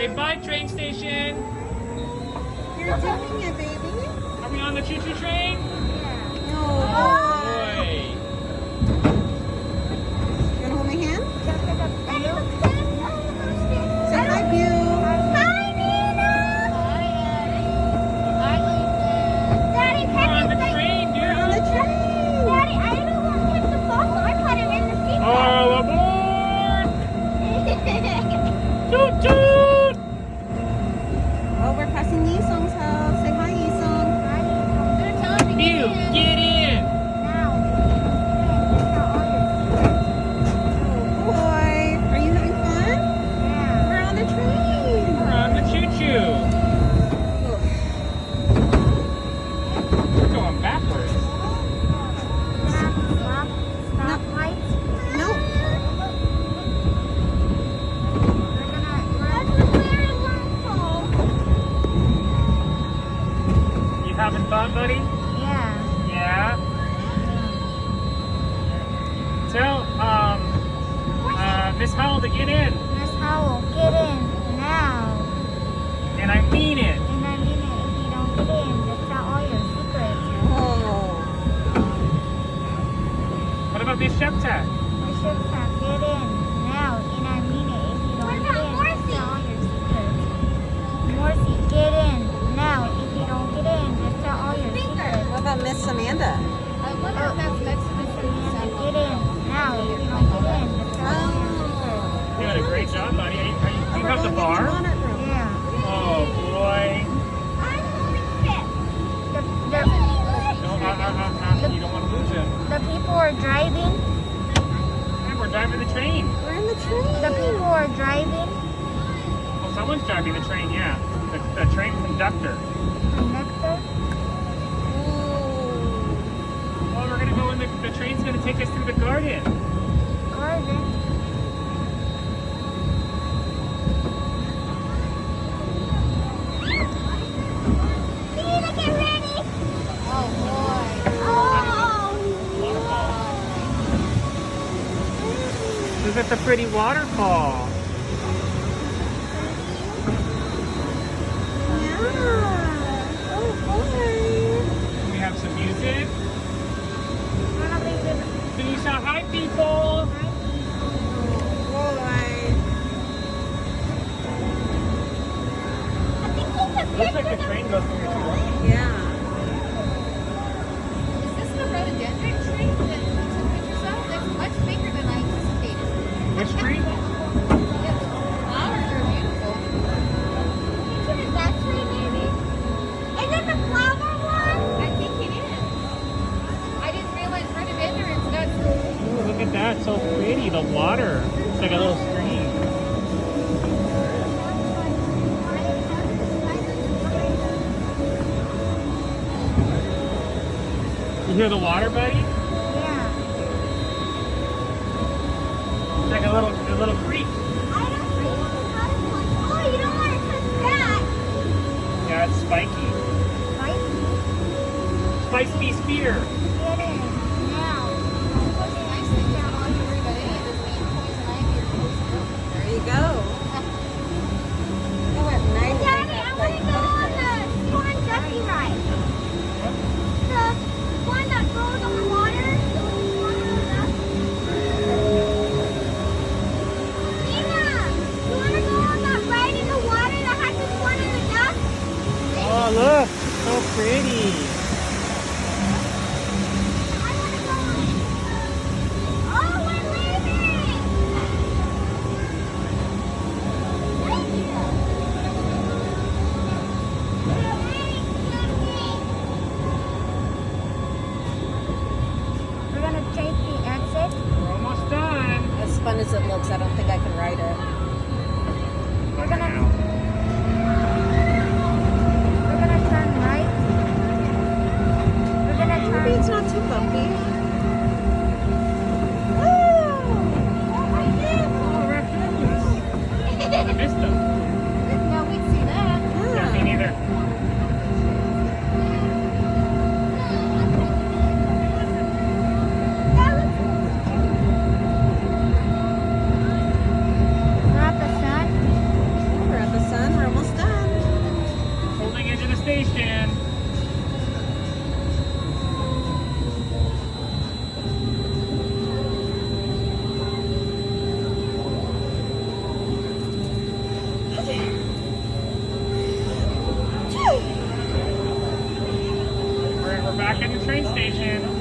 Say bye, train station. You're doing it, baby. Are we on the choo-choo train? No. Oh, boy. You wanna hold my hand? Say hi, Bew. We're on the train, dude. On the train. All aboard! Toot toot! Oh, we're passing Yisong's house. Say hi, Yisong. Bew, get in! Oh, boy. Are you having fun? We're on the train. We're on the choo-choo. We're going backwards. No. You having fun, buddy? Yeah? Tell, Miss Howell to get in. Miss Howell, get in now. And I mean it. And I mean it, if you don't get in, just tell all your secrets. Oh. What about this shep tag? We should have get in now. And I mean it, if you don't get in, just tell all your secrets. Morsi, get in now. If you don't get in, just tell all your secrets. What about Miss Amanda? I wonder if that's next to Miss Amanda. Get in now. If you don't get in, just tell all your secrets. You're doing a great job, buddy. Do you have the bar? Yeah. Oh, boy. No, you don't want to lose him. The people are driving. And we're driving the train. We're in the train. The people are driving. Well, someone's driving the train, yeah. The train conductor. Conductor. Well, we're going to go in the train's going to take us through the garden. Garden. Look at the pretty waterfall. We have some music. Can you shout hi, people? Looks like the train goes through here too. Yeah. Is this the rhododendron tree that we took pictures of? That's much bigger than I anticipated. Which tree? Yeah, the flowers are beautiful. Is that tree maybe? Is it the flower one? I think it is. I didn't realize rhododendrons got so Ooh, look at that, so pretty. The water. It's like a little stream. You hear the water, buddy? Yeah. It's like a little creek. I don't see another one. Oh, you don't want to touch that. Yeah, it's spiky. Spicy spear. Get in now. nice to down on to worry about any of this being poison ivy or poison. There you go. Oh, at night. Daddy, I want to go on the Swan Ducky ride. The one that goes on the water. Nina, you want to go on that ride in the water that has the swan and the duck? Oh, look. So pretty. I want to go on it. Oh, we're leaving. We're going to take the exit. We're almost done. As fun as it looks, I don't think I can ride it. We're going to turn right. We're going to turn. Maybe it's not too bumpy. Oh, raccoons. I missed them. Didn't know we'd see that. Yeah, me neither. We're at the sun. We're at the sun. station. We're back at the train station.